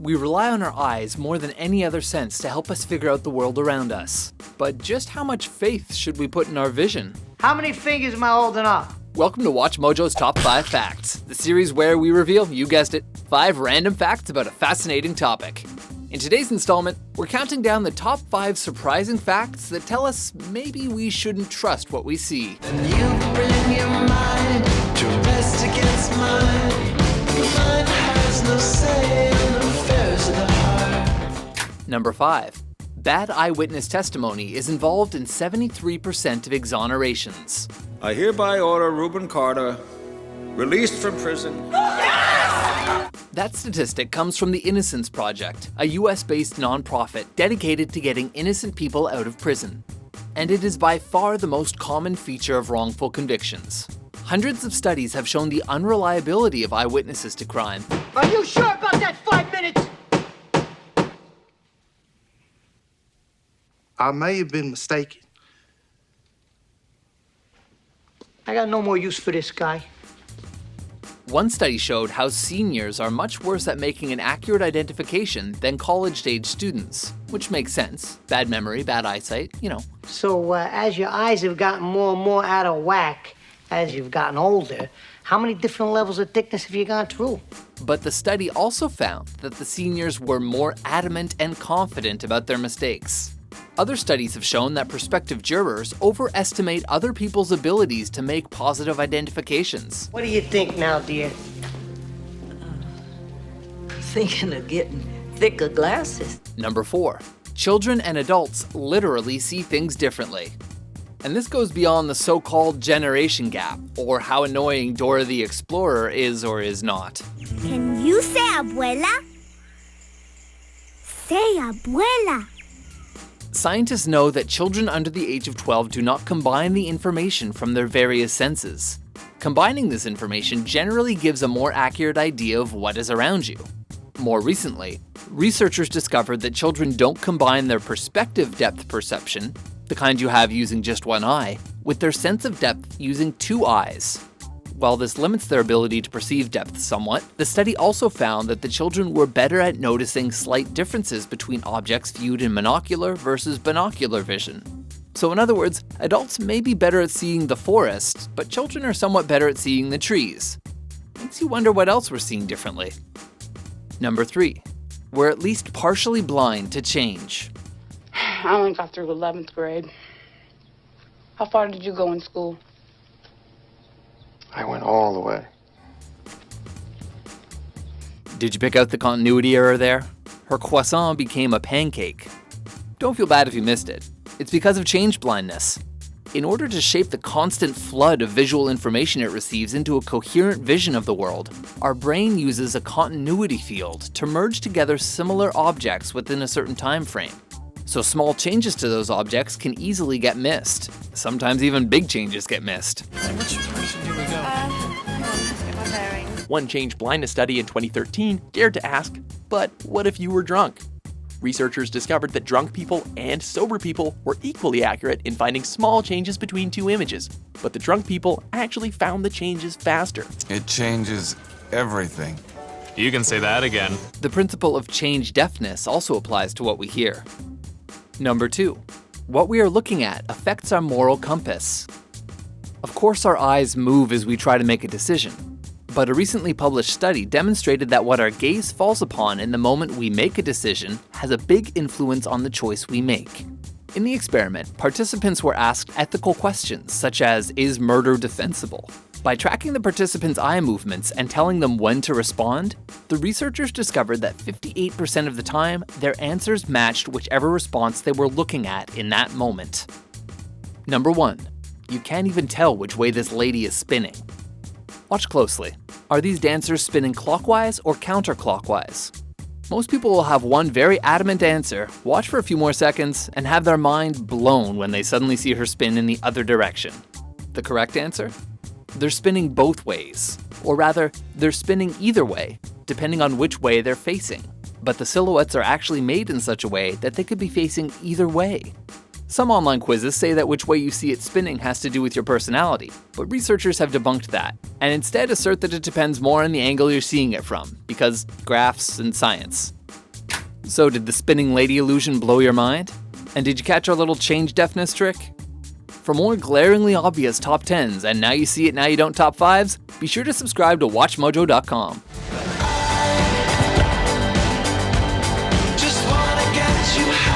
We rely on our eyes more than any other sense to help us figure out the world around us. But just how much faith should we put in our vision? How many fingers am I holding up? Welcome to WatchMojo's Top 5 Facts, the series where we reveal, you guessed it, 5 random facts about a fascinating topic. In today's installment, we're counting down the top 5 surprising facts that tell us maybe we shouldn't trust what we see. And you bring your mind to rest against mine. The mind has no say in the affairs of the heart. Number 5. Bad eyewitness testimony is involved in 73% of exonerations. I hereby order Reuben Carter released from prison. That statistic comes from the Innocence Project, a US-based nonprofit dedicated to getting innocent people out of prison. And it is by far the most common feature of wrongful convictions. Hundreds of studies have shown the unreliability of eyewitnesses to crime. Are you sure about that 5 minutes? I may have been mistaken. I got no more use for this guy. One study showed how seniors are much worse at making an accurate identification than college-age students, which makes sense. Bad memory, bad eyesight, you know. So as your eyes have gotten more and more out of whack as you've gotten older, how many different levels of thickness have you gone through? But the study also found that the seniors were more adamant and confident about their mistakes. Other studies have shown that prospective jurors overestimate other people's abilities to make positive identifications. What do you think now, dear? Thinking of getting thicker glasses. Number 4. Children and adults literally see things differently. And this goes beyond the so-called generation gap, or how annoying Dora the Explorer is or is not. Can you say abuela? Say abuela. Scientists know that children under the age of 12 do not combine the information from their various senses. Combining this information generally gives a more accurate idea of what is around you. More recently, researchers discovered that children don't combine their perspective depth perception, the kind you have using just one eye, with their sense of depth using 2 eyes. While this limits their ability to perceive depth somewhat, the study also found that the children were better at noticing slight differences between objects viewed in monocular versus binocular vision. So in other words, adults may be better at seeing the forest, but children are somewhat better at seeing the trees. Makes you wonder what else we're seeing differently. Number 3. We're at least partially blind to change. I only got through 11th grade. How far did you go in school? I went all the way. Did you pick out the continuity error there? Her croissant became a pancake. Don't feel bad if you missed it. It's because of change blindness. In order to shape the constant flood of visual information it receives into a coherent vision of the world, our brain uses a continuity field to merge together similar objects within a certain time frame. So small changes to those objects can easily get missed. Sometimes even big changes get missed. Which direction do we go? Let's get my bearings. One change blindness study in 2013 dared to ask, but what if you were drunk? Researchers discovered that drunk people and sober people were equally accurate in finding small changes between 2 images, but the drunk people actually found the changes faster. It changes everything. You can say that again. The principle of change deafness also applies to what we hear. Number 2. What we are looking at affects our moral compass. Of course, our eyes move as we try to make a decision, but a recently published study demonstrated that what our gaze falls upon in the moment we make a decision has a big influence on the choice we make. In the experiment, participants were asked ethical questions such as, is murder defensible? By tracking the participants' eye movements and telling them when to respond, the researchers discovered that 58% of the time, their answers matched whichever response they were looking at in that moment. Number 1. You can't even tell which way this lady is spinning. Watch closely. Are these dancers spinning clockwise or counterclockwise? Most people will have one very adamant answer, watch for a few more seconds, and have their mind blown when they suddenly see her spin in the other direction. The correct answer? They're spinning both ways. Or rather, they're spinning either way, depending on which way they're facing. But the silhouettes are actually made in such a way that they could be facing either way. Some online quizzes say that which way you see it spinning has to do with your personality, but researchers have debunked that, and instead assert that it depends more on the angle you're seeing it from, because graphs and science. So did the spinning lady illusion blow your mind? And did you catch our little change deafness trick? For more glaringly obvious top 10s and now you see it, now you don't top 5s, be sure to subscribe to WatchMojo.com. Just wanna get you high.